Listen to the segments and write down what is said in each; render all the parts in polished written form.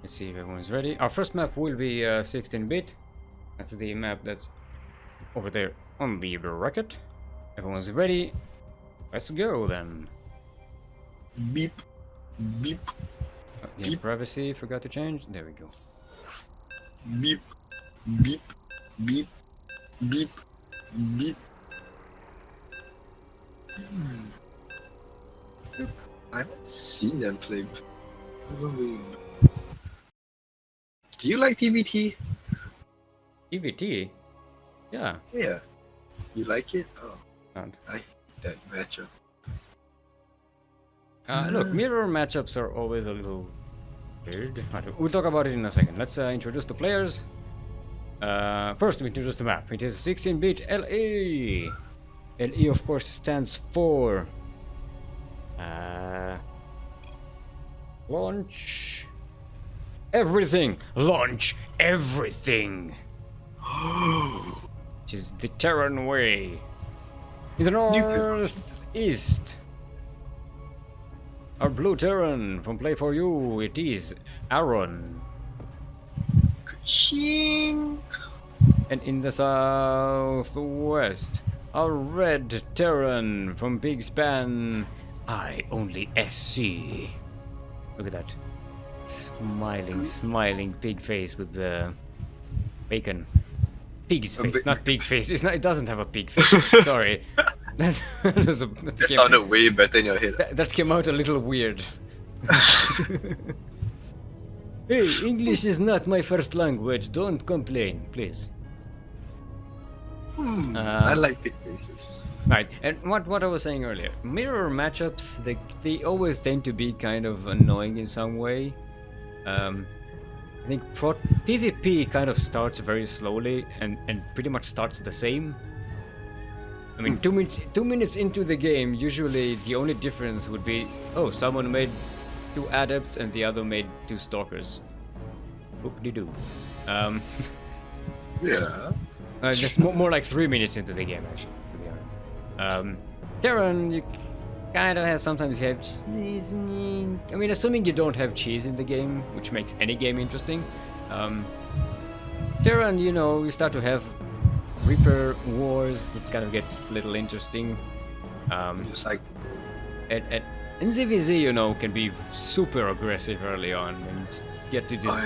Let's see if everyone's ready. Our first map will be 16-bit. That's the map that's over there on the bracket. Everyone's ready. Let's go then. Beep. Beep. Yeah, Beep. privacy forgot to change. There we go. Beep. Beep. Beep. Beep. Beep. I haven't seen them play. Do you like TVT? EVT? Yeah. Yeah. You like it? Oh, Not. I hate that matchup. Look, mirror matchups are always a little weird. We'll talk about it in a second. Let's introduce the players. First, we introduce the map. It is 16-bit LE. LE, of course, stands for launch everything. Launch everything. Which is the Terran way. In the northeast, our blue Terran from Play For You, it is Aaron. Ching. And in the southwest, our red Terran from Big Span, I only SC. Look at that. Smiling pig face with the bacon. Pig's face, not pig face. It's not. It doesn't have a pig face. Sorry. That sounded way better in your head. That came out a little weird. Hey, English is not my first language. Don't complain, please. I like big faces. Right, and what I was saying earlier, mirror matchups, they always tend to be kind of annoying in some way. I think PvP kind of starts very slowly and pretty much starts the same. I mean, 2 minutes into the game, usually the only difference would be, oh, someone made 2 adepts and the other made 2 stalkers. Whoop-de-doo. Yeah. Just more like 3 minutes into the game, actually, to be honest. Terran, you kind of have sometimes you have cheese. I mean, assuming you don't have cheese in the game, which makes any game interesting. Terran, you know, you start to have Reaper wars, which kind of gets a little interesting. Just like And NZVZ, you know, can be super aggressive early on and get to this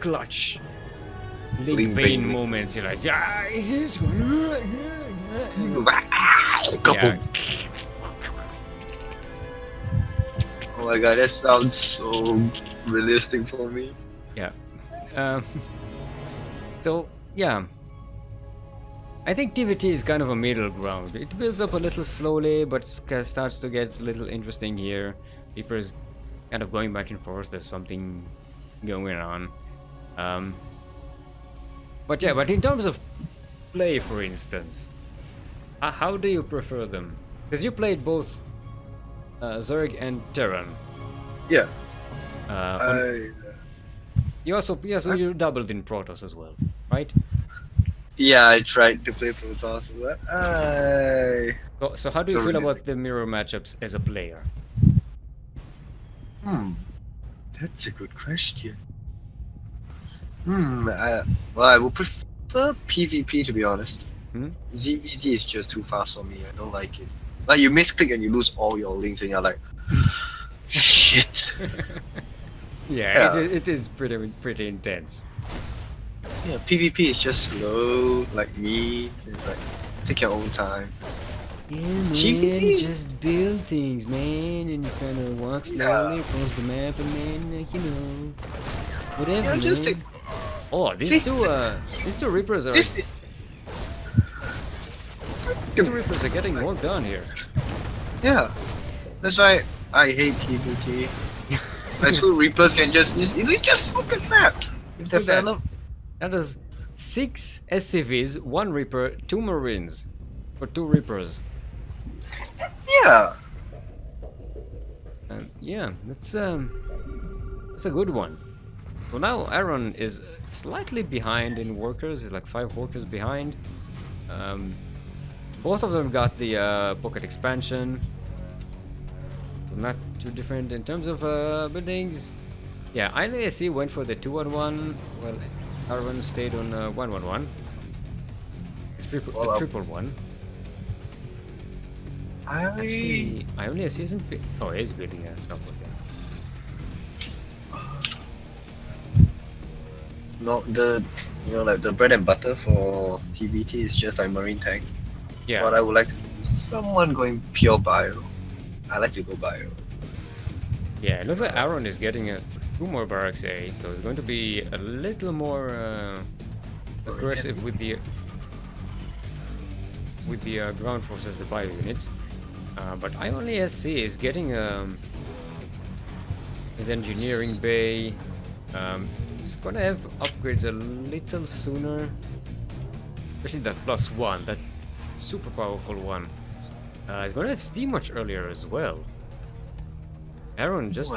clutch Link Bane moments. You're like, yeah, is this gonna... Yeah. Oh my god, that sounds so realistic for me. Yeah. So, yeah. I think TVT is kind of a middle ground. It builds up a little slowly, but starts to get a little interesting here. Reaper's kind of going back and forth. There's something going on. But yeah, but in terms of play, for instance, how do you prefer them? Because you played both Zerg and Terran. Yeah. You dabbled in Protoss as well, right? Yeah, I tried to play Protoss, but So how do you feel about the mirror matchups as a player? That's a good question. Well, I would prefer PvP, to be honest. ZVZ is just too fast for me. I don't like it. Like, you misclick and you lose all your links, and you're like, shit. Yeah, it is pretty intense. Yeah, PvP is just slow, like me. It's like, take your own time. Yeah, man, just build things, man, and you kind of walk slowly across the map, and man, you know, whatever. Yeah, just take... Oh, these two Reapers are. These two Reapers are getting work done here. Yeah, that's why I hate PvP. My 2 Reapers can just look at that. That is 6 SCVs, 1 Reaper, 2 Marines for 2 Reapers. Yeah. Yeah, that's a good one. Well, now Aaron is slightly behind in workers. He's like 5 workers behind. Both of them got the pocket expansion. Not too different in terms of buildings. Yeah, INAC went for the 2-on-1, while Aaron stayed on 1-1-1. It's Well, triple one. Actually, INAC isn't. Oh, he's building a double. No, like the bread and butter for TVT is just like marine tank. Yeah. But I would like someone going pure bio. I like to go bio. Yeah, it looks like Aaron is getting 2 more barracks A, so it's going to be a little more aggressive with the ground forces, the bio units. But INAC is getting his engineering bay. It's gonna have upgrades a little sooner, especially that +1, that super powerful one. It's gonna have steam much earlier as well. Aaron just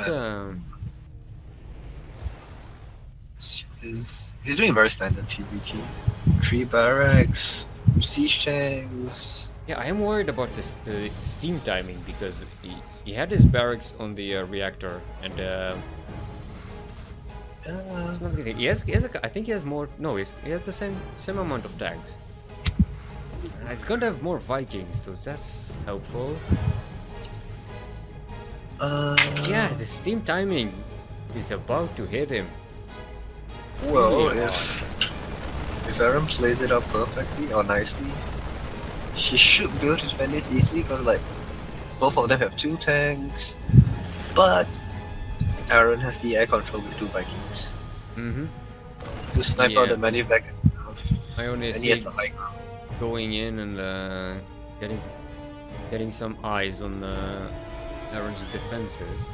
he's doing very standard TVT. 3 barracks, siege tanks. Yeah, I am worried about the steam timing because he had his barracks on the reactor and it's not really, he has I think he has more. No, he has the same amount of tanks. It's going to have more Vikings, so that's helpful. Yeah, the steam timing is about to hit him. Well, if Aaron plays it up perfectly or nicely, she should build his Venice easily because like both of them have 2 tanks, but Aaron has the air control with 2 Vikings. To snipe out the medevac. I only see going in and getting some eyes on Aaron's defenses.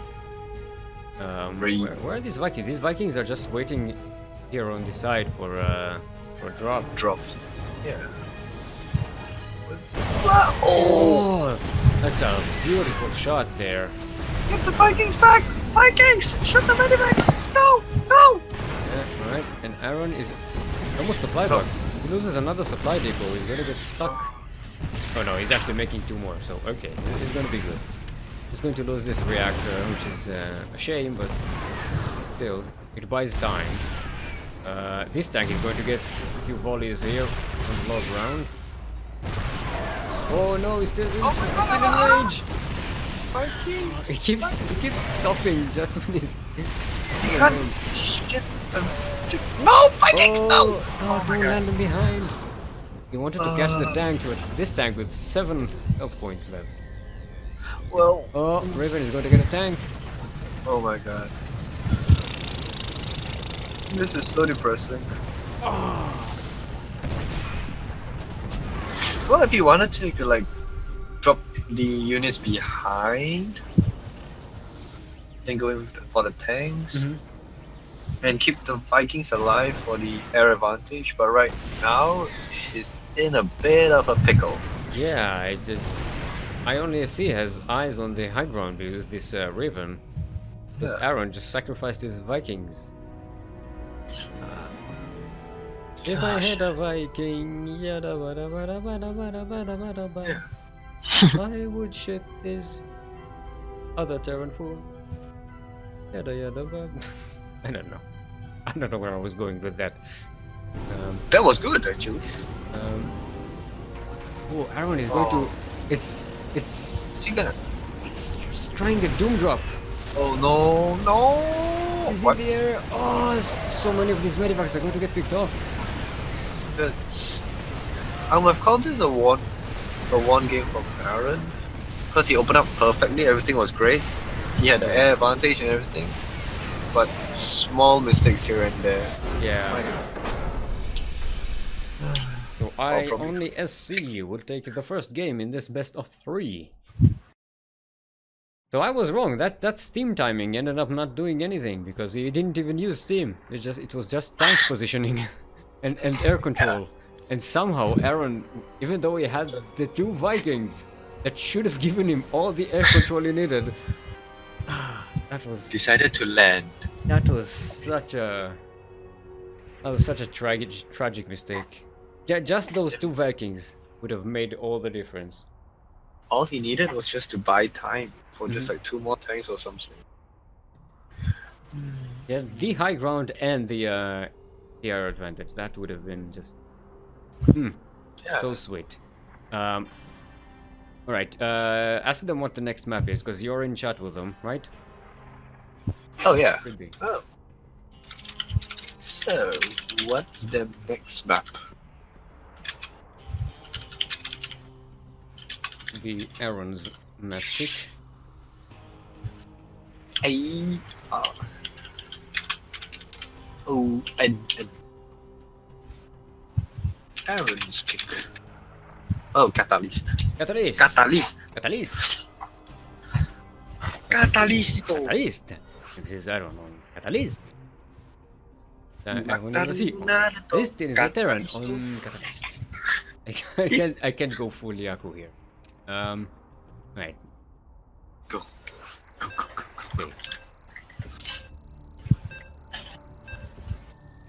Where are these Vikings? These Vikings are just waiting here on the side for drops. Yeah. Oh, that's a beautiful shot there. Get the Vikings back! Vikings! Shoot the medevac! No! No! Yeah, right. And Aaron is almost supply blocked. He loses another supply depot. He's gonna get stuck. Oh no, he's actually making 2 more. So okay, it's gonna be good. He's going to lose this reactor, which is a shame, but still, it buys time. This tank is going to get a few volleys here on the low ground. Oh no, he's still in range. He keeps stopping just when he's. No, Vikings! No! Oh, don't land him behind. He wanted to catch the tank, so this tank with 7 health points left. Well. Oh, Raven is going to get a tank. Oh my god. This is so depressing. Oh. Well, if you wanted to, you could like drop the units behind, then go in for the tanks, and keep the Vikings alive for the air advantage. But right now, it's in a bit of a pickle. Yeah, INAC has eyes on the high ground with this Raven. Because Aaron just sacrificed his Vikings. If I had a Viking, I would ship this other Terran fool. I don't know. I don't know where I was going with that. That was good, actually. Oh, Aaron is going to. It's trying the Doom Drop. Oh no! This is in the air. Oh, so many of these medevacs are going to get picked off. I would have called this a one game from Aaron because he opened up perfectly. Everything was great. He had the air advantage and everything, but small mistakes here and there. Yeah. So INAC will take the first game in this best of 3. So I was wrong. That steam timing ended up not doing anything because he didn't even use steam. It was just tank positioning and air control. Yeah. And somehow Aaron, even though he had the 2 Vikings, that should have given him all the air control he needed. That was decided to land. That was such a tragic mistake. Just those 2 Vikings would have made all the difference. All he needed was just to buy time for just like 2 more tanks or something. Yeah, the high ground and the air advantage. That would have been just Yeah. so sweet. All right. Ask them what the next map is, because you're in chat with them, right? Oh yeah. Could be. Oh. So, what's the next map? Could be Aaron's map pick. And Aaron's pick. Oh, Catalyst. Catalyst. Catalyst. Catalyst. Catalyst. Catalyst. This is Aaron on Catalyst. Aaron never see. This is a Terran on Catalyst. I can't go full Yaku here. Right. Go. Okay.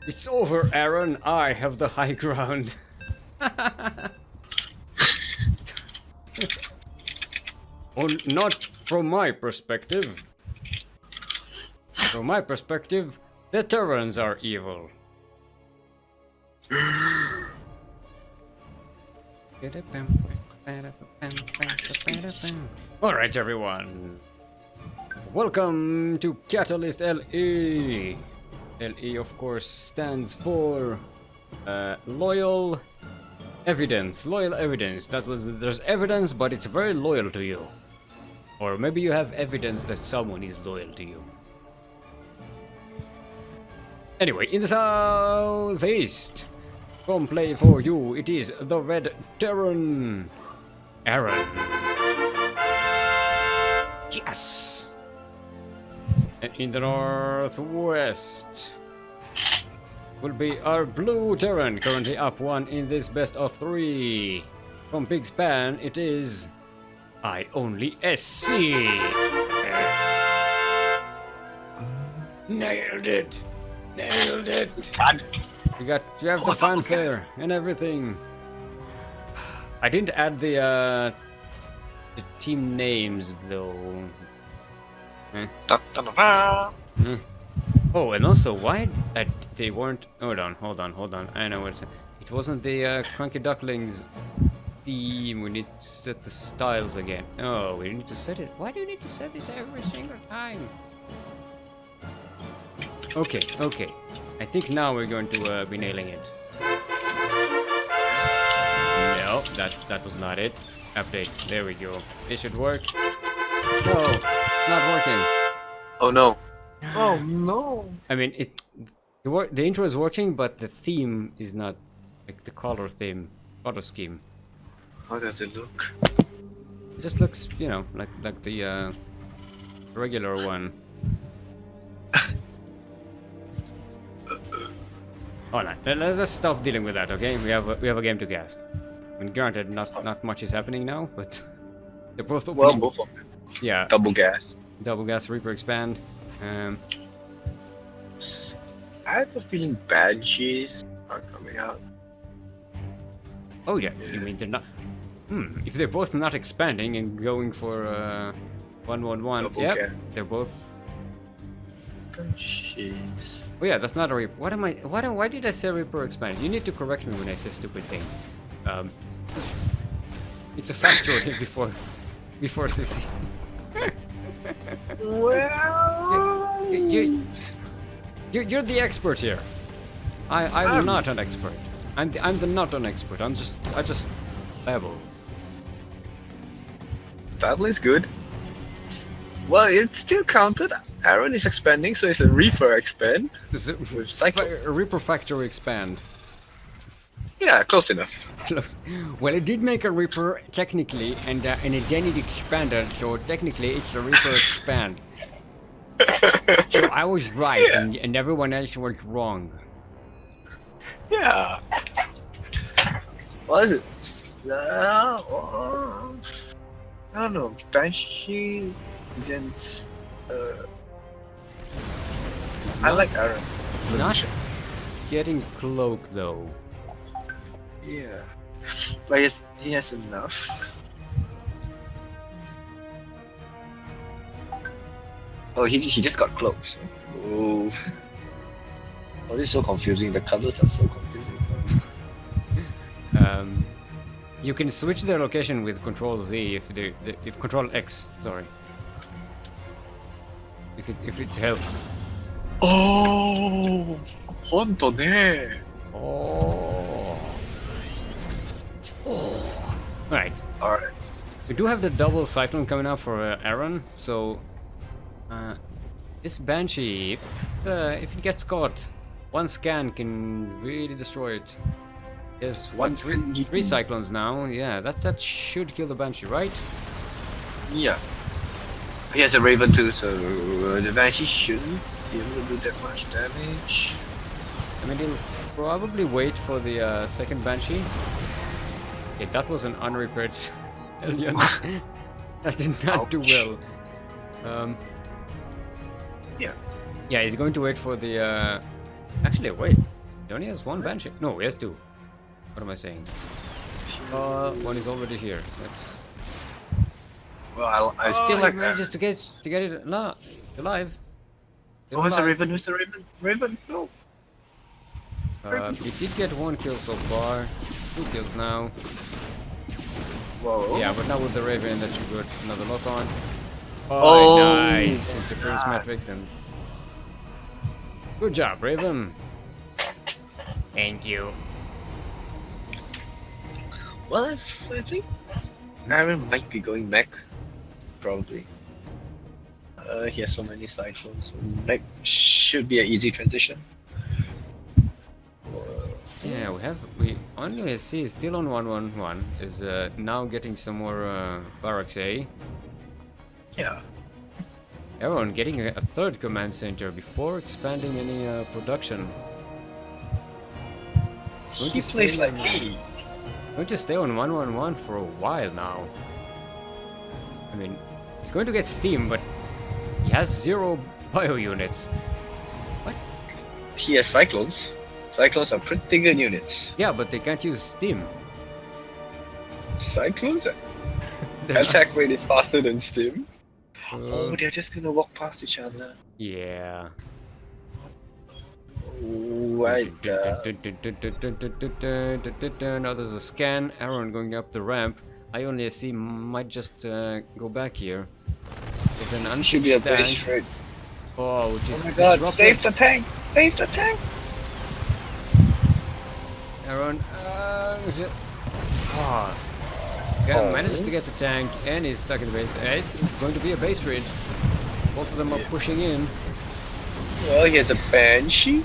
It's over, Aaron. I have the high ground. Well, not from my perspective. From my perspective, the Terrans are evil. Alright, everyone. Welcome to Catalyst LE. LE, of course, stands for loyal evidence. Loyal evidence. There's evidence, but it's very loyal to you. Or maybe you have evidence that someone is loyal to you. Anyway, in the southeast, come play for you. It is the Red Terran, Aaron. Yes. And in the northwest will be our Blue Terran, currently up 1 in this best of 3. From Big Span, it is I Only SC. Nailed it. Nailed it. You have the fanfare and everything. I didn't add the team names though. Oh, and also why they weren't. Hold on. I know what it wasn't the CranKy Ducklings theme. We need to set the styles again. Oh, we need to set it. Why do you need to set this every single time? Okay. I think now we're going to be nailing it. No, that was not it. Update. There we go. It should work. No, not working. Oh no. Oh no. I mean, the intro is working, but the theme is not, like the color theme, color scheme. How does it look? It just looks, you know, like the regular one. Oh no, let's just stop dealing with that, okay? We have a game to cast. I mean, granted, not much is happening now, but they're both opening. Well, both of them. Yeah. Double gas. Double gas, Reaper expand. I have a feeling badges are coming out. Oh yeah, you mean they're not? If they're both not expanding and going for 1-1-1, Double yep, gas. they're both. Jeez. Oh yeah, that's not a Reaper. Why did I say Reaper expand? You need to correct me when I say stupid things. It's a factory before CC. Well, You're the expert here. I'm not an expert. I'm the not an expert. I just babble. Battle is good. Well, it's still counted. Aaron is expanding, so it's a Reaper expand. With cycle. Reaper factory expand. Yeah, close enough. Close. Well, it did make a Reaper technically, and it then it expanded, so technically it's a Reaper expand. So I was right, Yeah. and everyone else was wrong. Yeah. What is it? I don't know. Banshee against. I like Aaron. Not getting cloak though. Yeah. But he has enough. Oh, he just got close. Oh. Oh, this is so confusing. The colors are so confusing. You can switch their location with Control Z if Control X. Sorry. If it helps. Oh, 本当ね. Oh. Right. Alright. We do have the double cyclone coming up for Aaron, so this Banshee, if it gets caught, one scan can really destroy it. There's three cyclones now. Yeah, that should kill the Banshee, right? Yeah. He has a Raven too, so the Banshee shouldn't be able to do that much damage. I mean, he'll probably wait for the second Banshee. Okay, that was an unrepaired alien. That did not do well. Yeah. Yeah, he's going to wait for the. Actually, wait. He only has one Banshee. No, he has two. What am I saying? One is already here. That's. Well, I still he like manages to get it. No, alive. Oh, who's the Raven? Who's the Raven? Raven, no. He did get one kill so far. 2 kills now. Whoa. Yeah, but now with the Raven, that should get another lock on. Oh, nice! Interference matrix and. Good job, Raven. Thank you. Well, I think Aaron might be going mech. Probably. He has so many cyclones, so mech should be an easy transition. Yeah, we only see still on 111 is now getting some more barracks A. Yeah. Aaron getting a third command center before expanding any production. He plays like me. Going to stay on 111 for a while now. I mean, he's going to get steam, but he has 0 bio units. What? He has cyclones. Cyclones are pretty good units. Yeah, but they can't use steam. Cyclones? Attack rate is faster than Stim. Oh, they're just gonna walk past each other. Yeah. Right. Now there's a scan. Aaron going up the ramp. I only see might just go back here. There's an Should be a unfixed base tank. trade. Oh, which is Oh my god, disrupted. save the tank! Save the tank! Aaron, managed to get the tank and he's stuck in the base. It's going to be a base trade. Both of them are pushing in. Well, he has a Banshee.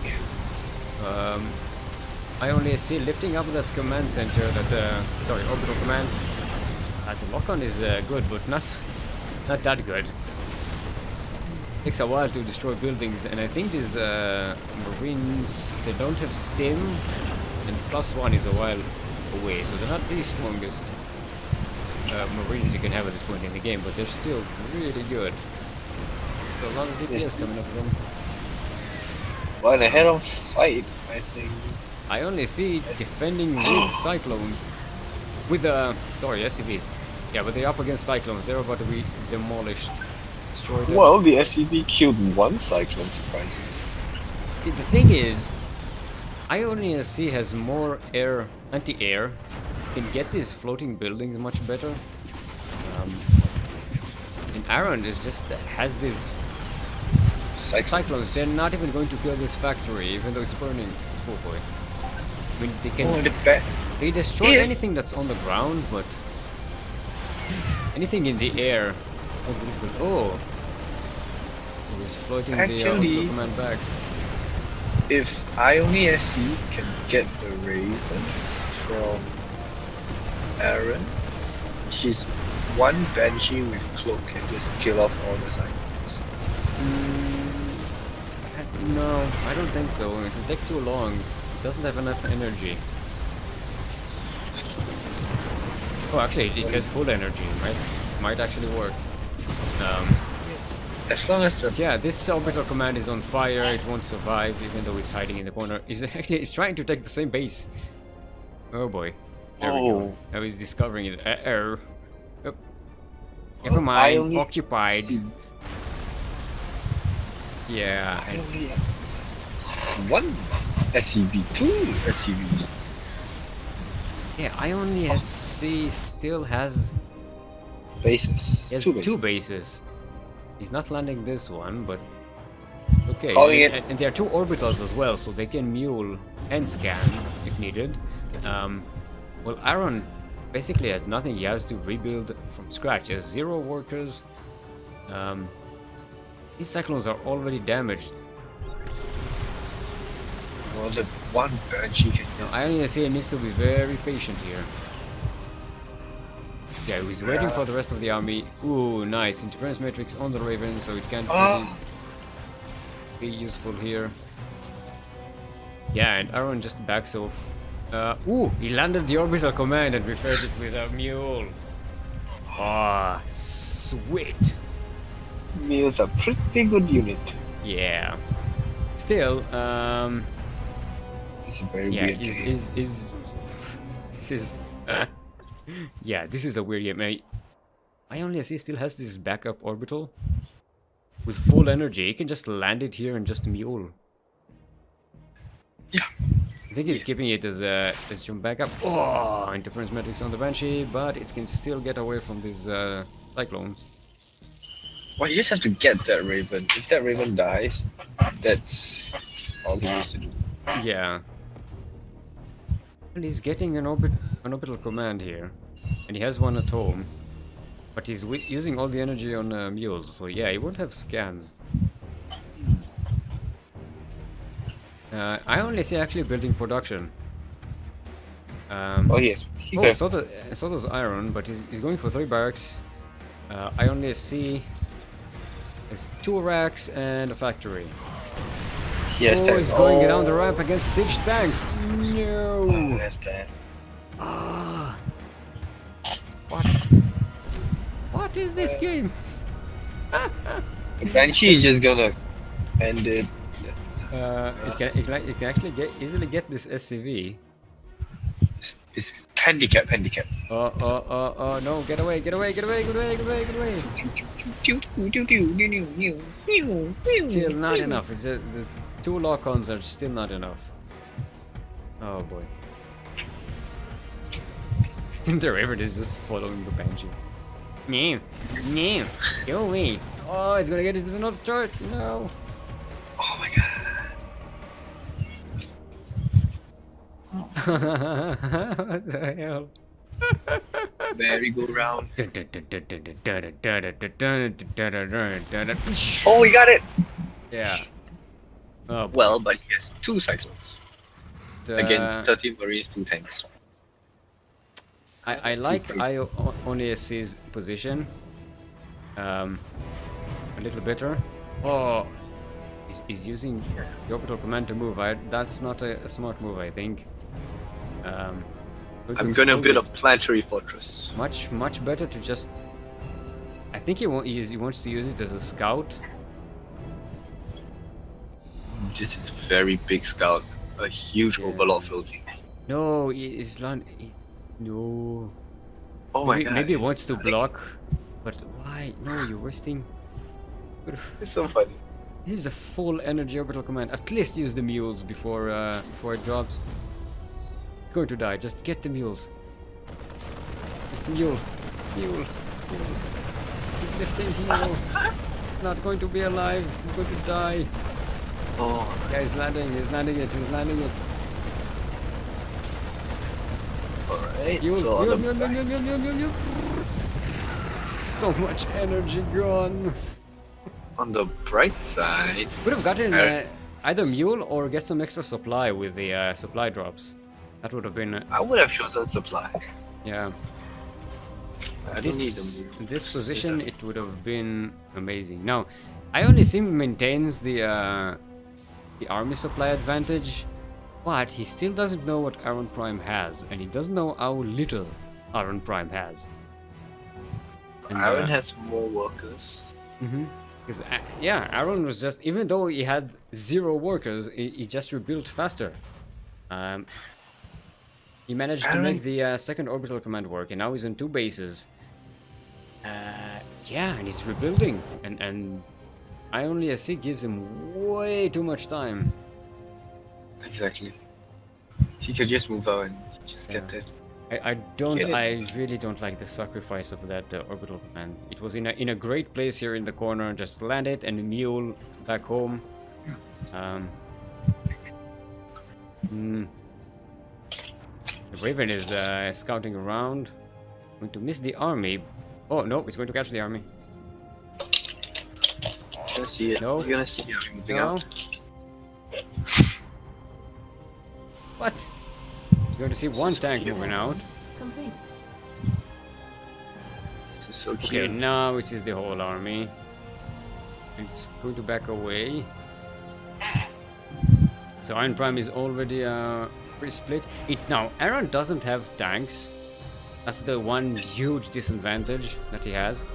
I only see lifting up that command center, orbital command. The lock-on is good, but not that good. Takes a while to destroy buildings, and I think these Marines, they don't have stim, and +1 is a while away, so they're not the strongest Marines you can have at this point in the game, but they're still really good. So a lot of DPS coming up from them. Well, the head of fight, I think. I only see defending with Cyclones. With SCVs. Yeah, but they're up against Cyclones. They're about to be demolished. Destroyed. Well, the SCV killed one Cyclone, surprisingly. See, the thing is, IONISC has more air, anti-air. Can get these floating buildings much better. And Aaron is just has these Cyclones. They're not even going to kill this factory, even though it's burning. Oh boy. I mean, they can. They destroy anything that's on the ground, but anything in the air. Oh, it was floating the command back. If IONISC can get the Raven from Aaron, she's one Banshee with Cloak can just kill off all the Cyclones. No, I don't think so. It will take too long. It doesn't have enough energy. Oh, actually, it has full energy. Might actually work. As long as the this orbital command is on fire, it won't survive, even though it's hiding in the corner. It's trying to take the same base. Oh boy. There we go. Now he's discovering it. Yep. Never mind. Occupied. Yeah, I and only have one SCV, two SCVs. yeah, Ion SC still has Bases. he has Two two bases. bases. He's not landing this one, but okay. Calling And, it. and there are two orbitals as well, so they can mule and scan if needed. Well, Aaron basically has nothing. He has to rebuild from scratch. He has 0 workers. Um, these cyclones are already damaged. Well, the one Banshee can Now, just. Ion SC needs to be very patient here. Yeah, he's waiting for the rest of the army. Ooh, nice. Interference matrix on the Raven, so it can't really be useful here. Yeah, and Aaron just backs off. Ooh, he landed the orbital command and repaired it with a mule. Ah, sweet. Meals a pretty good unit. Yeah. Still, It's a very yeah, weird game. this is, yeah, this is a weird game. I only see still has this backup orbital with full energy. He can just land it here and just mule. Yeah. I think he's keeping it as jump backup. Oh, interference matrix on the Banshee, but it can still get away from these cyclones. Well, you just have to get that Raven. If that Raven dies, that's all he needs to do. Yeah. And he's getting an orbital command here, and he has one at home, but he's using all the energy on mules. So yeah, he won't have scans. I only see actually building production. Oh yes. Oh, so does Iron, but he's going for 3 barracks. I only see there's 2 racks and a factory. Yes, Oh, he's going down the ramp against siege tanks. No. Yes, that. Ah. What? What is this game? The Banshee is just gonna end it. It can actually easily get this SCV. It's handicap. Oh, no, get away. Still not enough. The 2 lock-ons are still not enough. Oh boy. The Raven is just following the Banshee. No, go away. Oh, he's gonna get it with another turret. No. Oh my god. What the hell? Merry-go-round. Oh, Oh, he got it! yeah. Oh, Well, but he has 2 cyclones against the, 13 marines, 2 tanks. I like Onias's position. A little better. Oh, he's using the orbital command to move. That's not a smart move, I think. I'm gonna build a planetary fortress. Much better to just. I think he wants to use it as a scout. This is a very big scout. A huge overlord floating. No, he's no. Oh my god. Maybe he wants to block, but why? No, you're wasting. It's so funny. This is a full energy orbital command. At least use the mules before it drops. It's going to die. Just get the mules. It's mule. Keep lifting mule. Not going to be alive. He's going to die. Oh. Yeah, he's landing it. Alright. Mule. So So much energy gone. on the bright side, Would have gotten either mule or get some extra supply with the supply drops. That would have been I would have chosen supply. yeah. I don't need them. In this position, it would have been amazing. Now, I only see him maintains the army supply advantage, but he still doesn't know what Aaron Prime has, and he doesn't know how little Aaron Prime has. And, Aaron has more workers. Because yeah, Aaron was just, even though he had 0 workers, he just rebuilt faster. He managed to make the second orbital command work, and now he's on 2 bases. Yeah, and he's rebuilding, and I only SC gives him way too much time. Exactly. He could just move out and just Yeah. get that. I really don't like the sacrifice of that orbital command. It was in a great place here in the corner, just land it and mule back home. The Raven is scouting around. Going to miss the army. Oh no, it's going to catch the army. Gonna see it. No. He's gonna see it moving No. out. What? You're going to see one tank moving out. Complete. This is so Okay, cute. now it is the whole army. It's going to back away. So Iron Prime is already pretty split. Now Aaron doesn't have tanks. That's the one huge disadvantage that he has.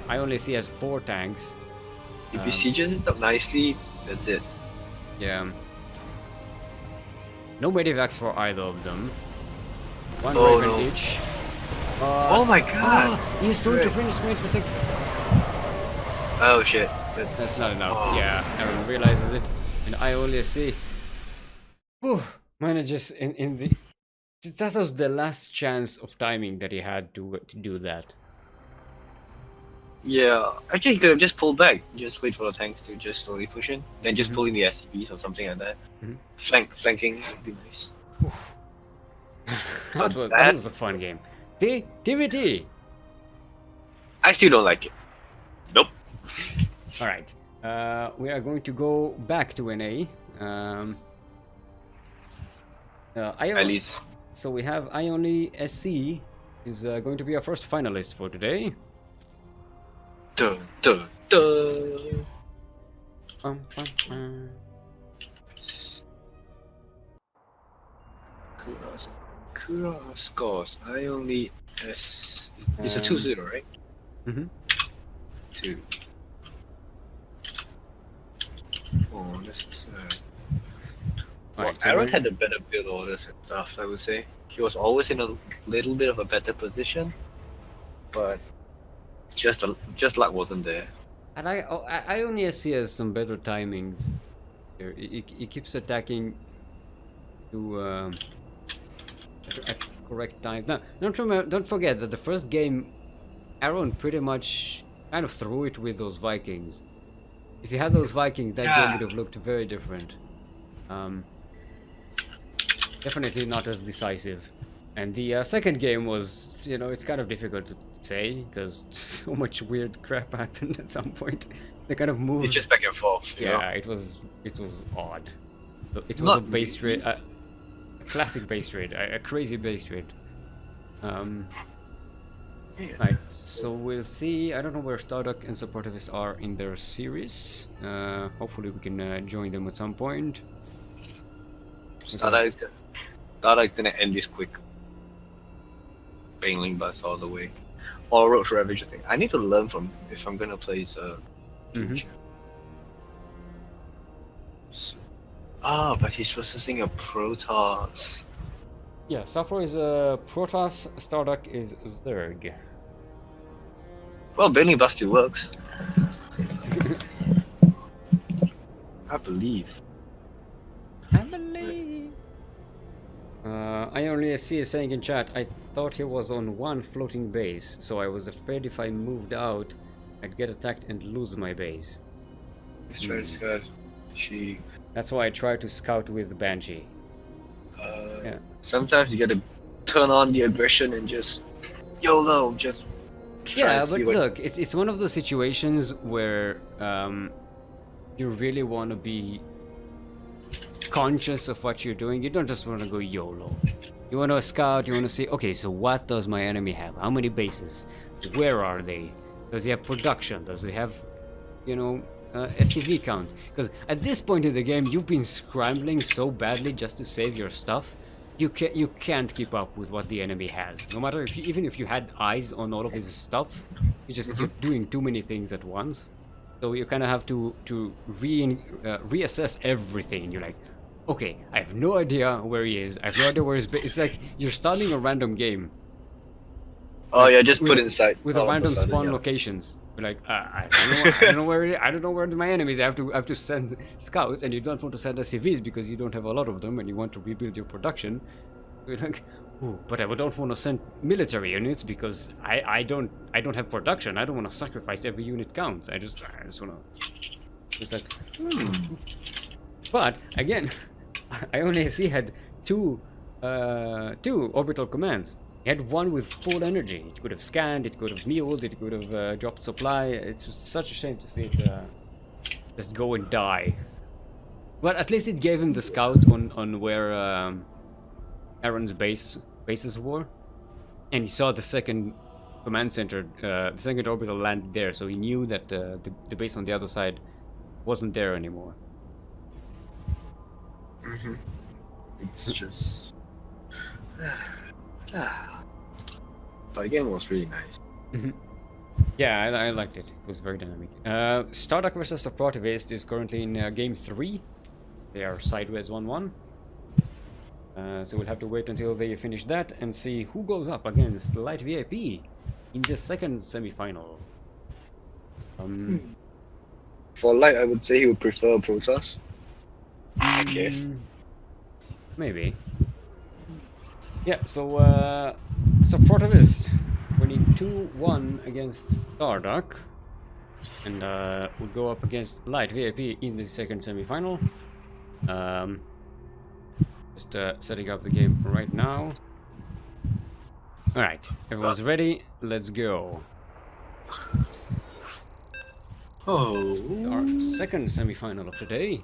I only see has 4 tanks. If he sieges it up nicely, that's it. Yeah. No medivacs for either of them. One Oh, Raven no. each. Oh my god! He's going to finish mate for 6. Oh shit. That's not enough. Oh. Yeah, Aaron realizes it, and I only see. Whew, manages in the. That was the last chance of timing that he had to do that. Yeah, actually he could have just pulled back. Just wait for the tanks to just slowly push in. Then just Mhm. pull in the SCVs or something like that. Mhm. Flanking would be nice. that was a fun game. TVT. I still don't like it. Nope. All right. We are going to go back to NA. At least. So we have Ioni SC is going to be our first finalist for today. Duh, duh, duh. Kura scores. I only S. It's a 2-0, right? Mm-hmm. 2. Oh, that's sad. Alright, Aaron had a better build orders and stuff, I would say. He was always in a little bit of a better position, but just luck wasn't there. And I only see has some better timings. Here, he keeps attacking to at correct time. Now, don't forget that the first game, Aaron pretty much kind of threw it with those Vikings. If he had those Vikings, that game would have looked very different. Definitely not as decisive. And the second game was, it's kind of difficult to say because so much weird crap happened at some point. They kind of moved. It's just back and forth. You know? Yeah, it was odd. It was Not a base trade, a classic base trade, a crazy base trade. Right, so we'll see. I don't know where Starduck and Supportivist are in their series. Hopefully we can join them at some point. Starduck's gonna end this quick. Baneling bus all the way. Or Roach Ravager thing. I need to learn from if I'm gonna play future. But he's possessing a Protoss. Yeah, Sapporo is a Protoss, Starduck is Zerg. Well, Baneling bus still works. I believe. I only see saying in chat, I thought he was on one floating base, so I was afraid if I moved out, I'd get attacked and lose my base. It's right, Scott. That's why I tried to scout with Banshee. Yeah. Sometimes you gotta turn on the aggression and just YOLO, just try Yeah, and but see what... look, it's one of those situations where you really want to be conscious of what you're doing. You don't just want to go YOLO. You want to scout, you want to see, okay, so what does my enemy have? How many bases? Where are they? Does he have production? Does he have, SCV count? Because at this point in the game, you've been scrambling so badly just to save your stuff. You can't keep up with what the enemy has. No matter even if you had eyes on all of his stuff, you're doing too many things at once. So you kind of have to reassess everything. You're like, okay, I have no idea where he is. I have no idea where his base. It's like you're starting a random game. Oh Like, yeah, just put inside. with all of a random sudden, spawn yeah. locations. We're like, I don't know where my enemies. I have to send scouts, and you don't want to send SCVs because you don't have a lot of them, and you want to rebuild your production. We're like, ooh, but I don't want to send military units because I don't have production. I don't want to sacrifice every unit counts. I just want to. It's like, But again, I only had two orbital commands. He had one with full energy. It could have scanned, it could have muled, it could have dropped supply. It's just such a shame to see it just go and die. But at least it gave him the scout on where Aaron's bases were, and he saw the second command center, the second orbital land there, so he knew that the base on the other side wasn't there anymore. It's just. But the game was really nice. Yeah, I liked it. It was very dynamic. Starduck versus the Protivist is currently in game 3. They are sideways 1-1. So we'll have to wait until they finish that and see who goes up against Light VIP in the second semi-final. For Light, I would say he would prefer Protoss. I guess. Maybe. Yeah, so Protivist winning 2-1 against Starduck, and would go up against Light VIP in the second semi-final. Just setting up the game right now. Alright, everyone's ready, let's go. Our second semi-final of today.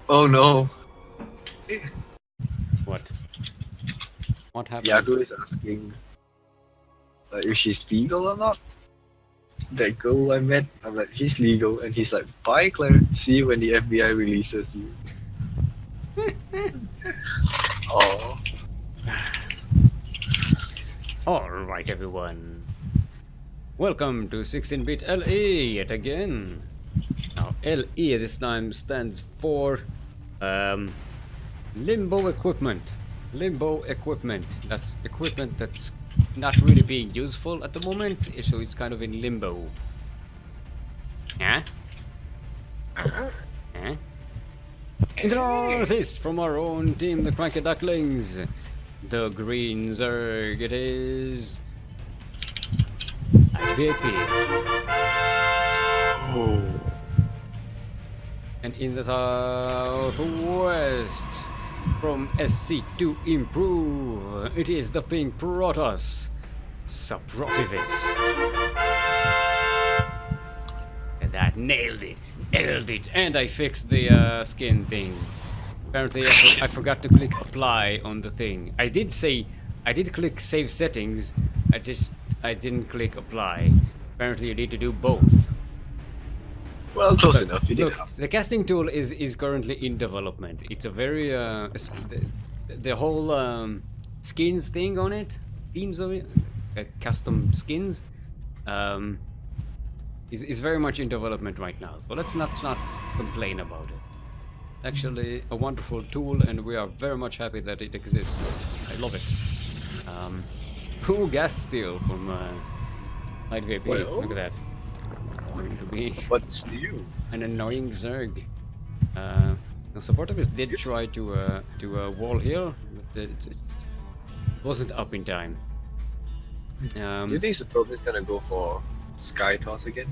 Oh no. What? What happened? Yago is asking if she's legal or not. That girl I met, I'm like, she's legal, and he's like, bye Claire, see you when the FBI releases you. Oh. Alright everyone. Welcome to 16-bit LE yet again. Now LE this time stands for Limbo Equipment. Limbo Equipment. That's equipment that's not really being useful at the moment, so it's kind of in limbo. Huh? Huh? In the northeast from our own team, the CranKy Ducklings. The green Zerg it is. VIP. Oh. And in the southwest, from SC to improve, it is the pink Protoss, Saprotivist. And that nailed it, and I fixed the skin thing. Apparently I forgot to click apply on the thing. I did click save settings, I didn't click apply. Apparently you need to do both. Well, close enough. You did Look, have. the casting tool is currently in development. It's a very the whole skins thing on it, themes of it, custom skins, is very much in development right now. So let's not complain about it. Actually, a wonderful tool, and we are very much happy that it exists. I love it. Cool gas steal from Light VIP. Well. Look at that. Going to be What's new? an annoying Zerg. The Supportivist did try to wall here, but it wasn't up in time. Do you think Suprovia is gonna go for Sky Toss again?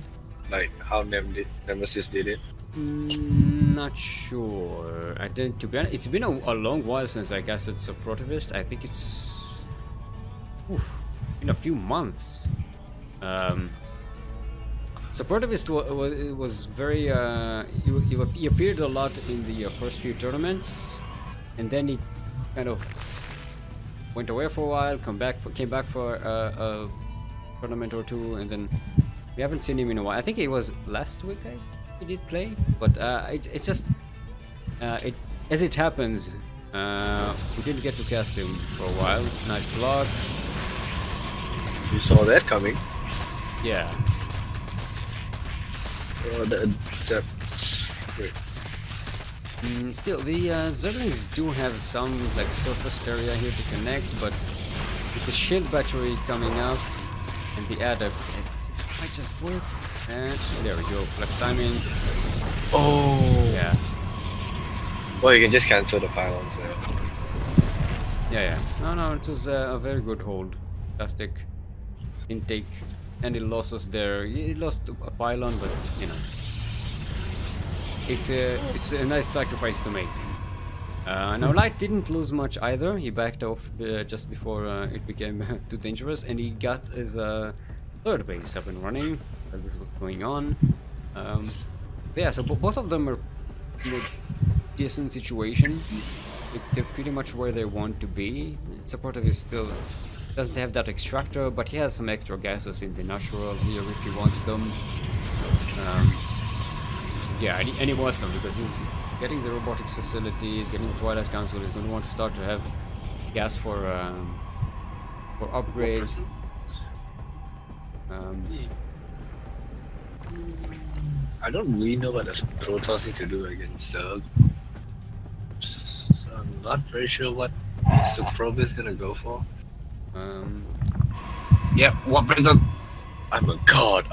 Like how Nemesis did it? Not sure. I didn't. To be honest, it's been a long while since I casted Supportivist. I think it's been a few months. Supportivist was very. He appeared a lot in the first few tournaments, and then he kind of went away for a while. Came back for a tournament or two, and then we haven't seen him in a while. I think it was last week he did play, but it's just as it happens. We didn't get to cast him for a while. Nice block. You saw that coming. Yeah. Wait. Still, the Zerglings do have some like surface area here to connect, but with the shield battery coming up and the adept, it might just work. And there we go, flex timing. Oh. Yeah. Well, you can just cancel the pylons. Yeah. No, it was a very good hold. Fantastic intake. And it lost us there. It lost a pylon, but you know, it's a nice sacrifice to make. Now Light didn't lose much either. He backed off just before it became too dangerous, and he got his third base up and running while this was going on. Yeah, so both of them are in a decent situation. They're pretty much where they want to be. Supportive is still doesn't have that extractor, but he has some extra gases in the natural here if he wants them. Yeah, and he wants them because he's getting the robotics facility, he's getting the Twilight Council, he's going to want to start to have gas for upgrades. I don't really know what the Protoss need to do against Zerg. I'm not very sure what Suprobe is gonna go for. Yeah, what prism? I'm a god.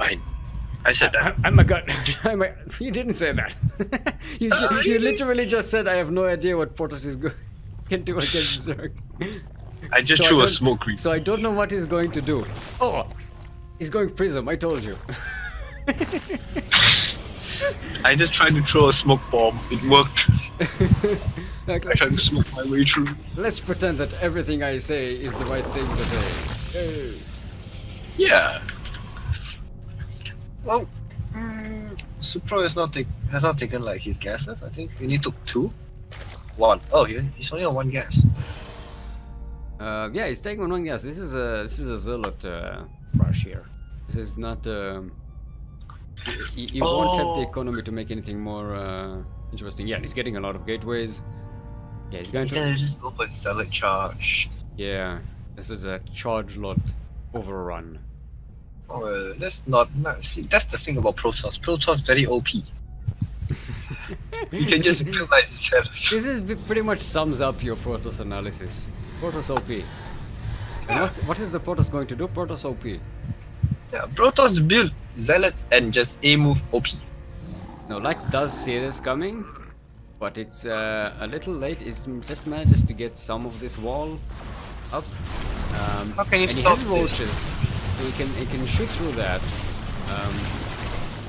I said that. I'm a god. You didn't say that. You literally just said I have no idea what Protoss can do against Zerg. I just threw a smoke creep. So I don't know what he's going to do. Oh, he's going Prism. I told you. I just tried to throw a smoke bomb. It worked. Like, I tried to smoke my way through. Let's pretend that everything I say is the right thing to say. Hey. Yeah. Well, Supro has not taken like his gases. I think he only took 2. 1. Oh, he's only on 1 gas. Yeah, he's taking one gas. This is a Zealot rush here. This is not. You won't have the economy to make anything more interesting. Yeah, he's getting a lot of gateways. Yeah, he's going to just go for Zealot charge. Yeah, this is a charge lot overrun. Oh, that's not see. That's the thing about Protoss. Protoss very OP. You can just kill my challenge. This is pretty much sums up your Protoss analysis. Protoss OP. And what is the Protoss going to do? Protoss OP. Yeah, Protoss build Zealots and just A move OP. No, Light does see this coming, but it's a little late. He's just manages to get some of this wall up. How can you and he stop has roaches, so he can shoot through that.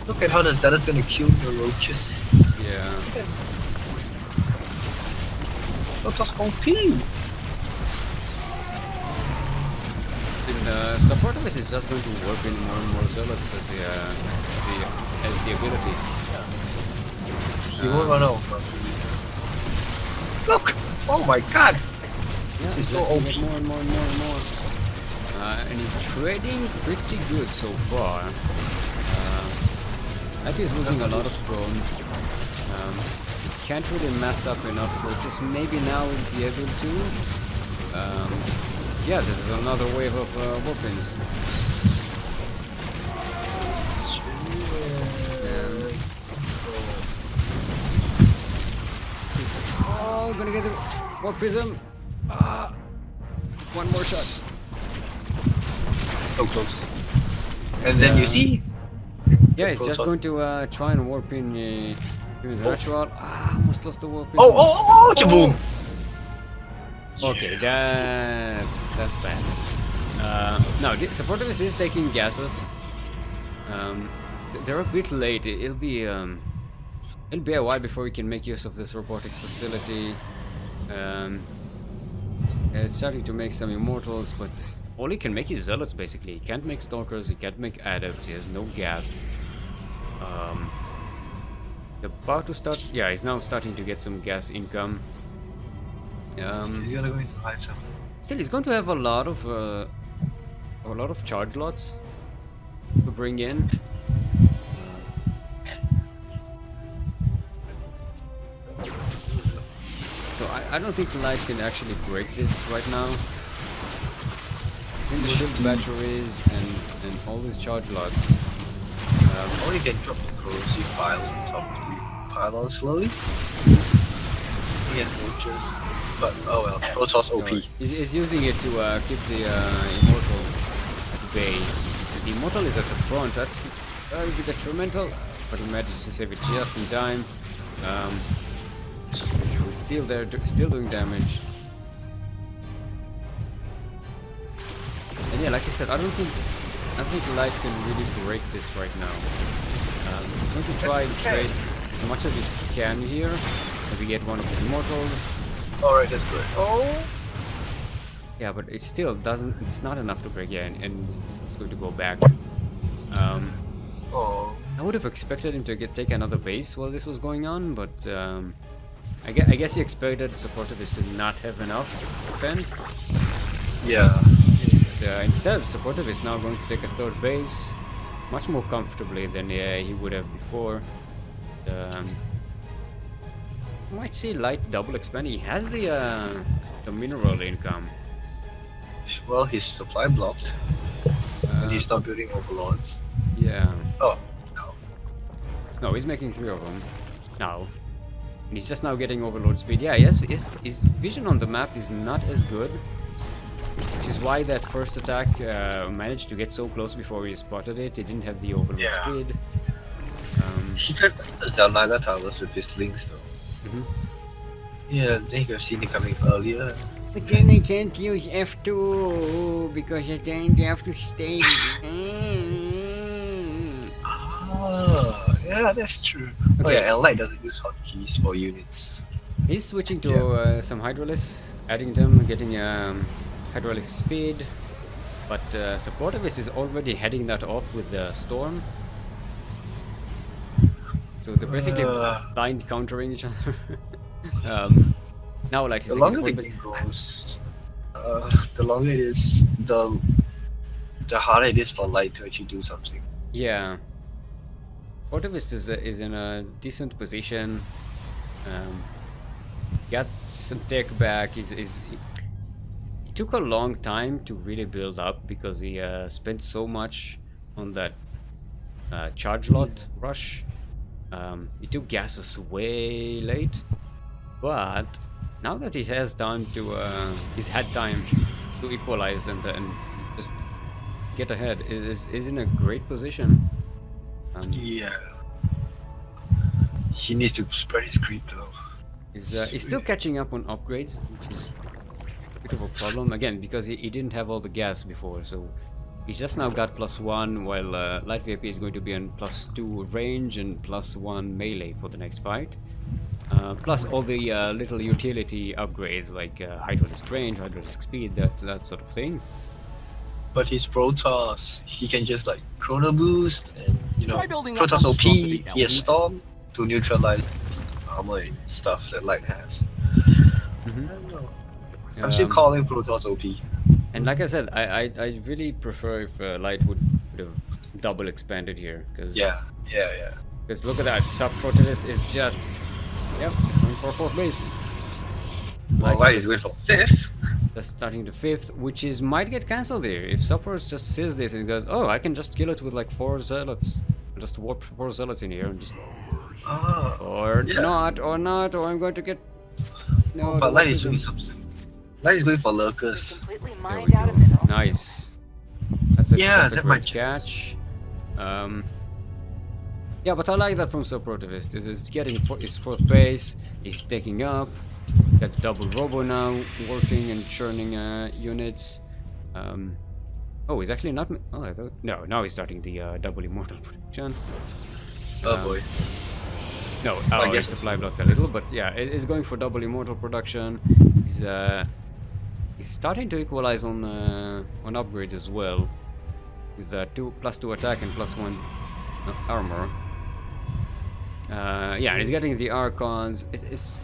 Look at how the Zealot's gonna kill the roaches. Yeah. Protoss OP. And Supportivist is just going to work in more and more zealots as the ability. He won't run out. Look! Oh my god! Yeah, he's so just OP. get more and more and more and more. And he's trading pretty good so far. That is losing a lot of drones. Can't really mess up enough roaches. Maybe now we'll be able to. Yeah, this is another wave of weapons. Oh, gonna get the more prism. One more shot. So close. And then you see? Yeah, it's just going to try and warp in the natural. Almost lost the warp. Oh, kaboom! Okay, that's bad. No, Supportivist is taking gases. They're a bit late. It'll be a while before we can make use of this robotics facility. It's starting to make some immortals, but all he can make is zealots basically. He can't make stalkers. He can't make adepts. He has no gas. About to start. Yeah, he's now starting to get some gas income. He's gonna go into high jump. Still, he's going to have a lot of charge lots to bring in. So I don't think Light can actually break this right now. In the shield batteries and all these charge lots. Only can drop the corrosive pile on top of the pile on slowly. he has vultures. But oh well, Protoss So OP. he's using it to keep the Immortal at bay. The Immortal is at the front, that's very detrimental, but he manages to save it just in time. So it's still there, still doing damage. And yeah, like I said, I think Light can really break this right now. He's going to try to trade as much as he can here. Maybe get one of his Immortals. Alright, that's good. Oh! Yeah, but it still doesn't. It's not enough to break. Yeah, and it's going to go back. Oh. I would have expected him to take another base while this was going on, but I guess he expected Supportivist to not have enough to defend. Yeah. Instead, Supportivist is now going to take a third base, much more comfortably than he would have before. You might see Light double expand. He has the mineral income. Well, his supply blocked. And he's not building overlords. Yeah. Oh, no. No, he's making 3 of them now. And he's just now getting overload speed. Yeah, yes, his vision on the map is not as good. Which is why that first attack managed to get so close before he spotted it. He didn't have the overload speed. He tried the Zelnada towers with his links though. Yeah, then you could have seen it coming earlier. But then I can't use F2 because I then have to stay. Ah, yeah, that's true. Okay. Oh yeah, and Light doesn't use hotkeys for units. He's switching to some Hydralisks, adding them, getting Hydraulic speed. But Supportivist is already heading that off with the Storm. So they're basically blind countering each other. Now, like, the longer the game goes, the longer it is, the harder it is for Light to actually do something. Yeah. Supportivist is in a decent position. Got some tech back. It took a long time to really build up because he spent so much on that charge lot rush. He took gases way late, but now that he has time to, he's had time to equalize and just get ahead, is in a great position. Yeah. He needs to spread his creep though. He's still catching up on upgrades, which is a bit of a problem again because he didn't have all the gas before, so he's just now got +1, while Light VIP is going to be on +2 range and +1 melee for the next fight. Plus all the little utility upgrades like Hydralisk range, Hydralisk speed, that sort of thing. But his Protoss, he can just like Chrono Boost and Protoss OP, he has Storm to neutralize the armor and stuff that Light has. I don't know. I'm still calling Protoss OP. And like I said, I really prefer if Light would have double expanded here, because because look at that, Sub-Protagonist is just it's going for 4th base. Well, Light is going for 5th. That's starting the 5th, which might get cancelled here. If Sub-Protagonist just sees this and goes, oh, I can just kill it with like 4 zealots, just warp 4 zealots in here and just or not, or I'm going to get but Light is doing something. Light is going for lurkers. There we go. Nice. That's a great catch. Yeah, but I like that from Sub-Protagonist. Is getting his 4th base. He's taking up. Got double robo now, working and churning units. Oh, he's actually not. Oh, I thought no. Now he's starting the double immortal production. Oh boy. No, I guess supply blocked a little, but yeah, it is going for double immortal production. He's starting to equalize on upgrades as well, with +2 attack and +1 armor. Yeah, and he's getting the Archons. His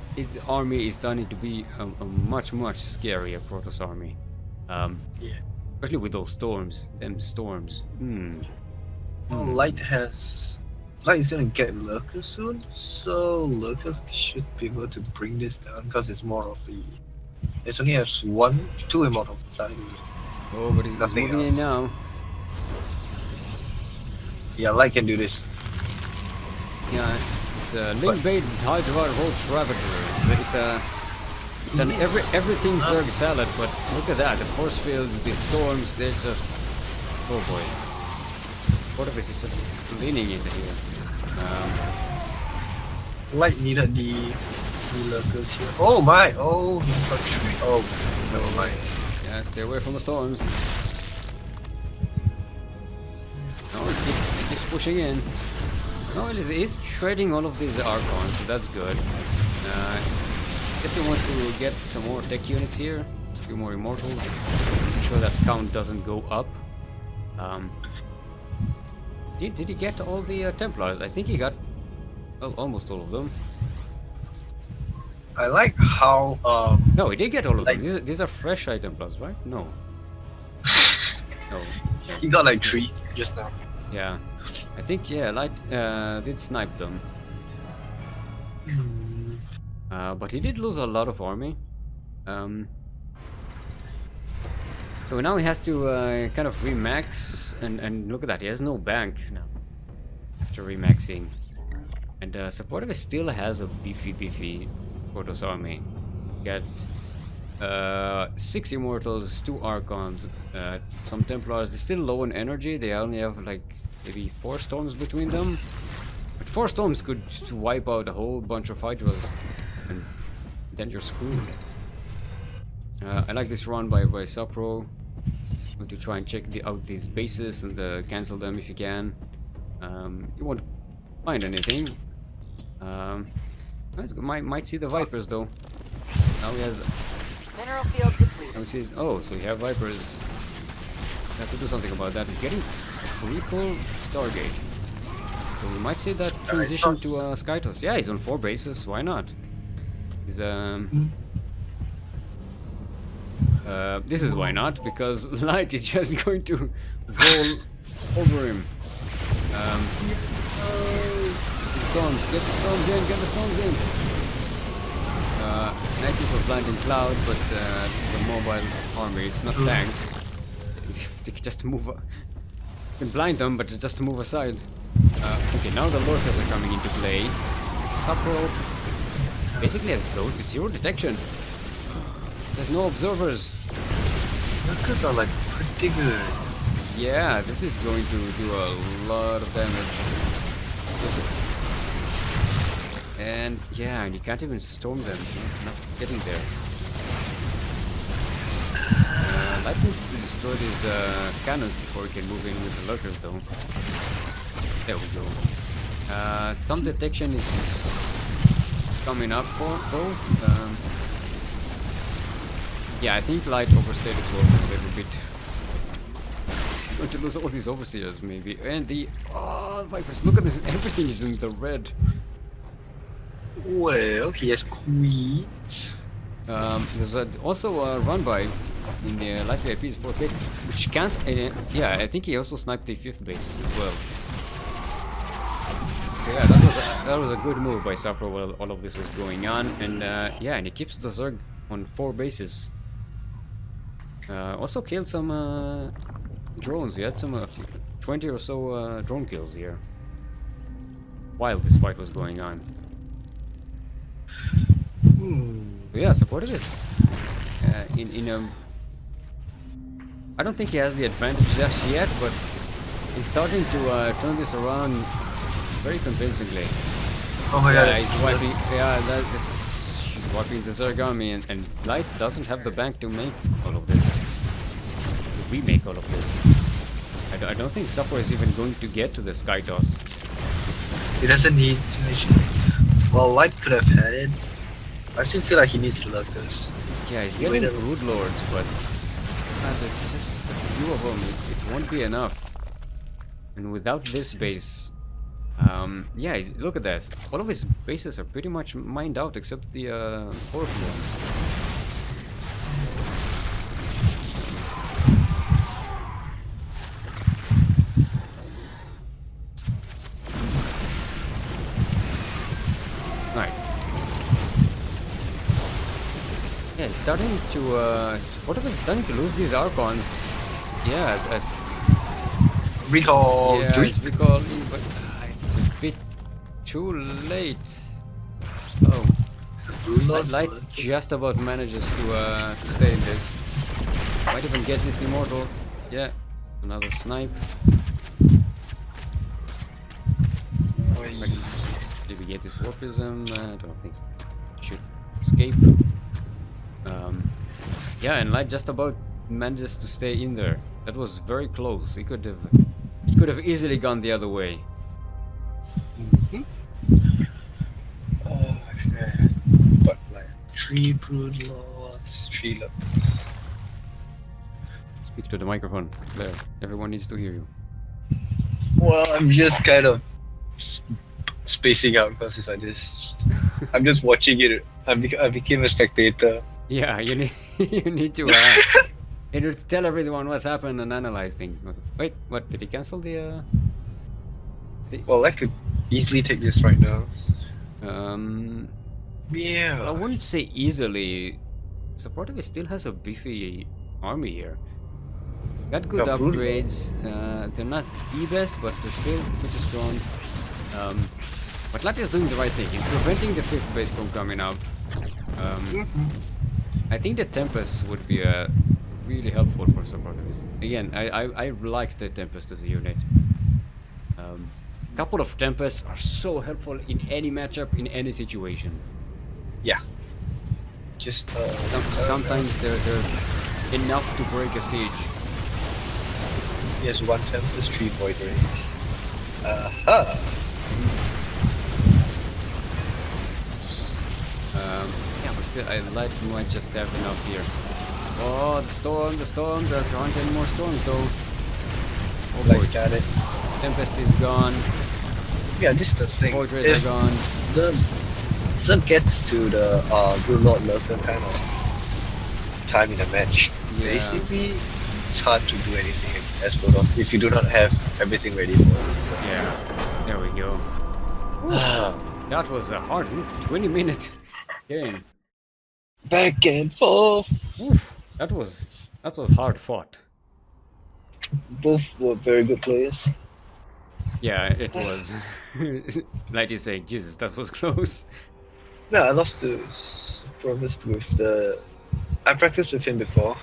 army is starting to be a much scarier Protoss army. Especially with those storms. Well, Light is gonna get lurkers soon, so lurkers should be able to bring this down because it's more of the. It only has 2 immortals inside. Oh, but he's moving in now. Yeah, Light can do this. Yeah, it's a link-bait Hydra Roach Ravager. It's an everything Zerg salad, but look at that. The force fields, the storms, they're just... Oh boy. Part of it is just leaning into here. Light needed the lurkers here. Oh my! Oh, he's got three. Oh, never mind. Yeah, stay away from the storms. No, he keeps pushing in. No, he's trading all of these Archons, so that's good. Guess he wants to get some more tech units here, a few more Immortals. Make sure that count doesn't go up. Did he get all the Templars? I think he got almost all of them. I like how No, he did get all of like- them. These are fresh Templars, right? No. No. he got like 3 just now. Yeah. I think, yeah, Light did snipe them. But he did lose a lot of army. So now he has to kind of remax, and look at that, he has no bank now after remaxing. And Supportive still has a beefy Protoss army. Got 6 Immortals, 2 Archons, some Templars. They're still low on energy, they only have like maybe 4 storms between them. But 4 storms could just wipe out a whole bunch of Hydras, and then you're screwed. I like this run by Sapro. Going to try and check out these bases and cancel them if you can. You won't find anything. Might see the Vipers though. Now he has. Mineral field depleted. Now he sees. Oh, so you have Vipers. I have to do something about that. He's getting triple Stargate. So we might see that transition to Skytos. Yeah, he's on 4 bases. Why not? He's this is why not, because Light is just going to roll over him. Get the storms in, get the storms in. Nice use of blinding cloud, but it's a mobile army, it's not tanks. They can just move. You can blind them, but just to move aside. Okay, now the lurkers are coming into play. Sapro basically has zero detection. There's no observers. Lurkers are like pretty good. Yeah, this is going to do a lot of damage. And yeah, and you can't even storm them. You're not getting there. Light needs to destroy these cannons before he can move in with the lurkers, though. There we go. Some detection is coming up though. Yeah, I think Light overstayed his welcome a little bit. He's going to lose all these overseers, maybe. And the Vipers, look at this, everything is in the red. Well, he has queens. There's also a run by in the Light VIP's 4th base, which can. Yeah, I think he also sniped the 5th base as well. So yeah, that was a good move by Sapro while all of this was going on, and yeah, and he keeps the Zerg on 4 bases. Also killed some drones. We had some 20 or so drone kills here while this fight was going on. But yeah, Supportive is in a. I don't think he has the advantage just yet, but he's starting to turn this around very convincingly. Oh my god. Yeah, he's wiping. Yeah, he's wiping the Zerg army, and Light doesn't have the bank to make all of this. To remake all of this. I don't think Sapro is even going to get to the Skytos. He doesn't need to actually. Well, Light could have had it. I still feel like he needs lurkers. Yeah, he's getting Brood Lords, but it's just a few of them. It won't be enough. And without this base, yeah, look at this. All of his bases are pretty much mined out except the 4th one. Right. Yeah, it's starting to. What if it's starting to lose these Archons? Yeah, Recall. yeah, it's recalling, but it's a bit too late. Oh, Light just about manages to stay in this. Might even get this immortal. Yeah, another snipe. Did we get this warpism? I don't think so. Should escape. Yeah, and Light just about manages to stay in there. That was very close. He could have easily gone the other way. But like 3 brood lords, 3 lords. Speak to the microphone. There. Everyone needs to hear you. Well, I'm just kind of spacing out because I'm just watching it. I became a spectator. Yeah, you need you need to tell everyone what's happened and analyze things. Wait, what? Did he cancel the? Well, I could easily take this right now. Yeah. I wouldn't say easily. Supportive still has a beefy army here. Got good upgrades. They're not the best, but they're still pretty strong. But Lat is doing the right thing. He's preventing the 5th base from coming out. I think the Tempest would be really helpful for supportivists. Again, I like the Tempest as a unit. Couple of Tempests are so helpful in any matchup, in any situation. Yeah. Just sometimes they're enough to break a siege. Yes, 1 Tempest, 3 Void Rings. Aha! Yeah, but still, Light might just have enough here. Oh, the storm, there aren't any more storms though. Oh boy. Got it. Tempest is gone. Yeah, this is the thing. Void Rays are gone. Zerg gets to the Good Lord Lurker kind of time in the match. Yeah. Basically, it's hard to do anything as Protoss if you do not have everything ready for it. So. Yeah, there we go. That was a hard 20-minute game. Back and forth. Oof, that was hard fought. Both were very good players. Yeah, it was. Like you say, Jesus, that was close. No, I lost to Provost with the. I practiced with him before.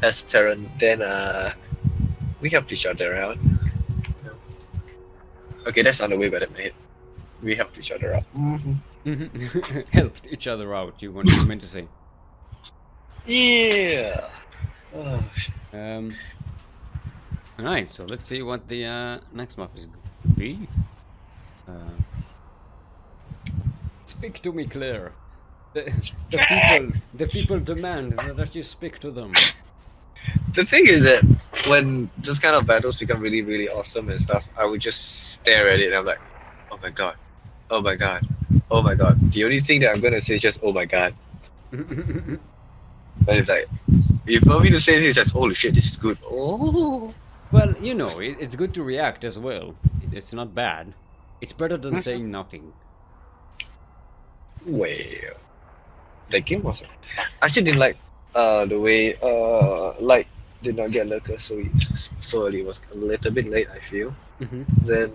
As Terran, then we helped each other out. Okay, that's on the way, but in my head. We helped each other out. Helped each other out. You meant to say? Yeah. Oh, Alright, so let's see what the next map is going to be. Speak to me, Claire. The people demand that you speak to them. The thing is that when this kind of battles become really, really awesome and stuff, I would just stare at it and I'm like, oh my god, oh my god, oh my god. The only thing that I'm gonna say is just, oh my god. But it's like, if you want me to say this, it's holy shit, this is good. Oh. Well, you know, it's good to react as well. It's not bad. It's better than saying nothing. Well, the game was. I still didn't like the way Light did not get Lurker so early. It was a little bit late, I feel. Then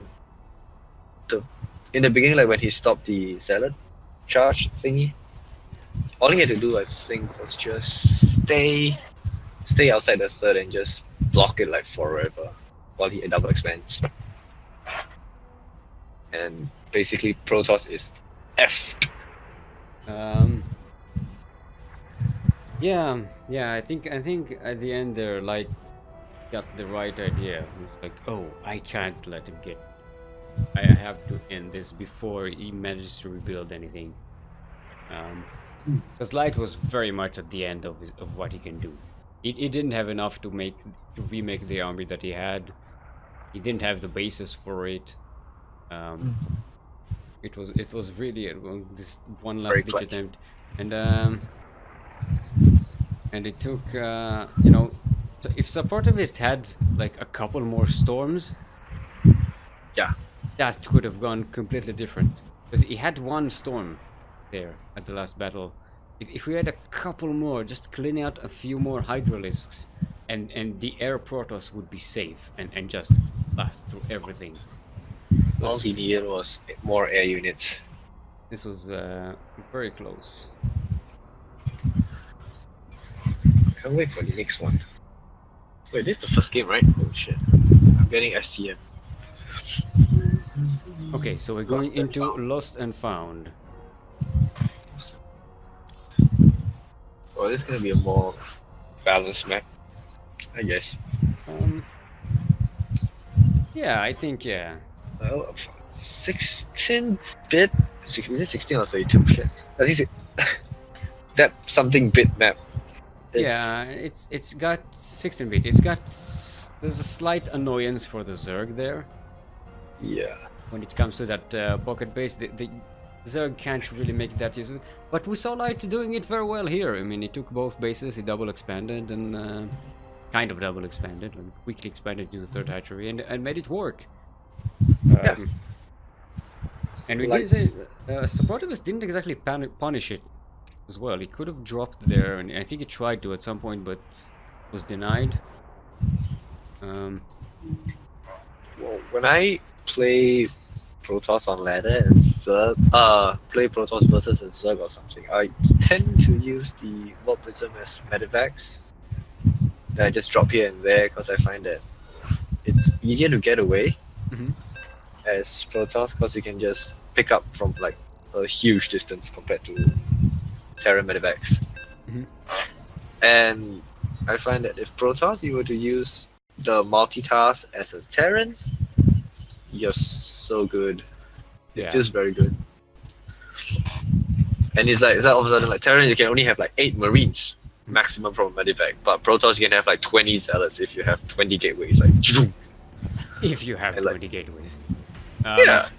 in the beginning, like when he stopped the Zealot charge thingy, all he had to do, I think, was just stay outside the third and just block it like forever while he double expands. And basically, Protoss is effed. Yeah. I think at the end there, Light got the right idea. It's like, oh, I can't let him get. I have to end this before he manages to rebuild anything. Because Light was very much at the end of what he can do. He didn't have enough to remake the army that he had. He didn't have the basis for it. It was really this one last ditch attempt, and it took you know, so if Supportivist had like a couple more storms, Yeah. that could have gone completely different. Because he had one storm there at the last battle. If we had a couple more, just clean out a few more Hydralisks, and the air Protoss would be safe and just last through everything. All he needed was more air units. This was very close. Can't wait for the next one. Wait, this is the first game, right? Oh shit. I'm getting STM. Okay, so we're Lost going and into Found. Lost and Found. Oh, this is gonna be a more balanced map, I guess. Yeah, I think yeah. Well, 16-bit? Is it 16 or 32? Shit. I think that something bit map is. Yeah, it's got 16-bit. It's got there's a slight annoyance for the Zerg there Yeah. when it comes to that pocket base. The Zerg can't really make that use of it. But we saw Light doing it very well here. I mean, he took both bases, he double expanded and kind of double expanded, and quickly expanded to the third hatchery and made it work. Yeah. And we Like- did say Supportivist didn't exactly punish it as well. He could have dropped there, and I think he tried to at some point, but was denied. Well, when I play Protoss on ladder and Zerg, play Protoss versus a Zerg or something, I tend to use the Warp Prism as medevacs. That I just drop here and there because I find that it's easier to get away Mhm. as Protoss because you can just pick up from like a huge distance compared to Terra medevacs. Mhm. And I find that if Protoss you were to use the multitask as a Terran, you're so good. It Yeah. feels very good. And it's like all of a sudden like Terran you can only have like 8 Marines maximum from a medevac, but Protoss you can have like 20 zealots if you have 20 gateways. Like If you have I like- 20 gateways. yeah.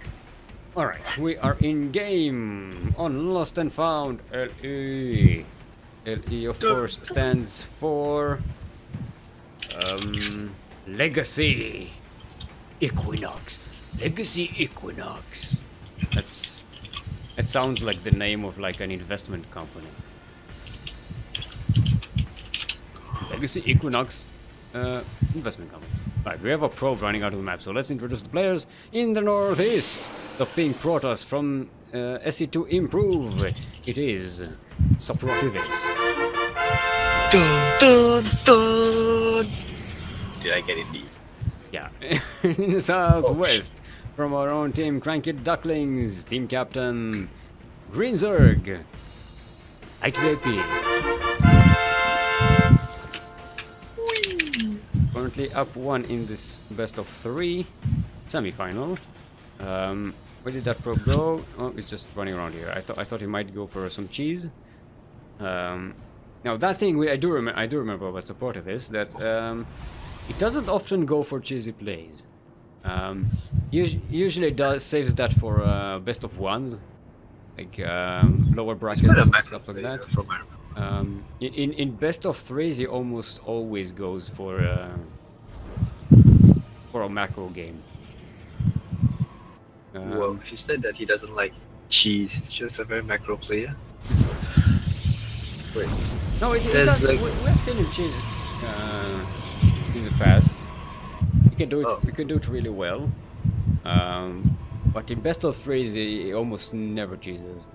Alright, we are in game on Lost and Found. LE. LE, of course, stands for Legacy Equinox. Legacy Equinox. That sounds like the name of like an investment company. Legacy Equinox investment company. Right, we have a probe running out of the map, so let's introduce the players. In the northeast, the pink Protoss from SE2 Improve. It is Supportivist. Dun, dun, dun. Did I get it deep? Yeah. In the southwest, from our own team, CranKy Ducklings, team captain Green Zerg. ITVP. Currently up 1 in this best of 3 semi-final. Where did that probe go? Oh, it's just running around here. I thought he might go for some cheese. Now that thing I do remember about Supportive is that it doesn't often go for cheesy plays. Usually it saves that for best of 1s, like lower brackets and stuff like that. From my In best of 3s, he almost always goes for a macro game. well, he said that he doesn't like cheese. He's just a very macro player. Wait. No, it There's does. like- We have seen him cheese in the past. He can do it. Oh. He can do it really well. But in best of 3s, he almost never cheeses.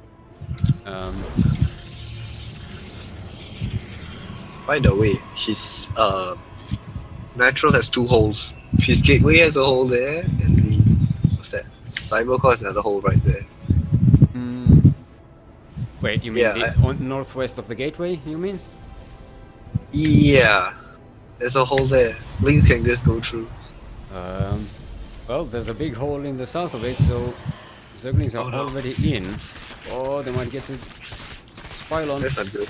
By the way, his natural has 2 holes. His gateway has a hole there, and the what's that? Cybercore has another hole right there. Wait, you mean Yeah, on northwest of the gateway? You mean? Yeah, there's a hole there. Link can just go through. Well, there's a big hole in the south of it, so Zerglings are Oh, no. already in. Oh, they might get to spile on. That's not good.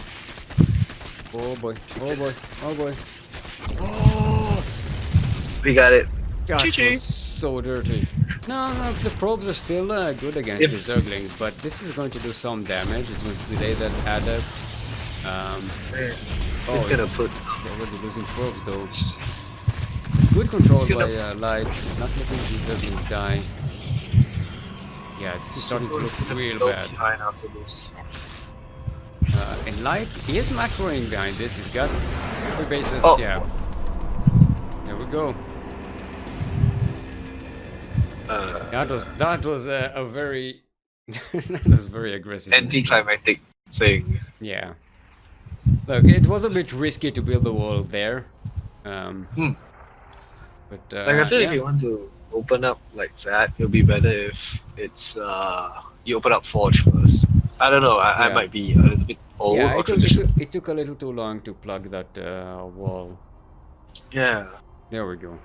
Oh boy! Oh boy! Oh boy! We got it. God, GG. was so dirty. No, the probes are still good against Yep. the Zerglings, but this is going to do some damage. It's going to delay that adept. He's gonna put. He's already losing probes though. It's good control He's gonna- by Light. He's not letting these Zerglings die. Yeah, this is starting to look real Go bad. behind after this. And Light, he is macroing behind this. He's got 3 bases. Oh. Yeah. There we go. That was a very That was very aggressive. Anticlimactic thing. Yeah. Look, it was a bit risky to build the wall there. Hmm. But Like I feel if yeah. you want to open up like that, it'll be better if it's you open up Forge first. I don't know. I Yeah. might be a little bit old Yeah, or traditional. it took a little too long to plug that wall. Yeah. There we go.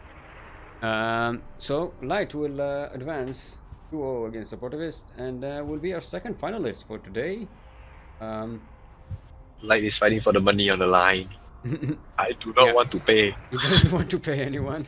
So Light will advance 2-0 against the Portavist and will be our second finalist for today. Light is fighting for the money on the line. I do not Yeah. want to pay. He doesn't want to pay anyone.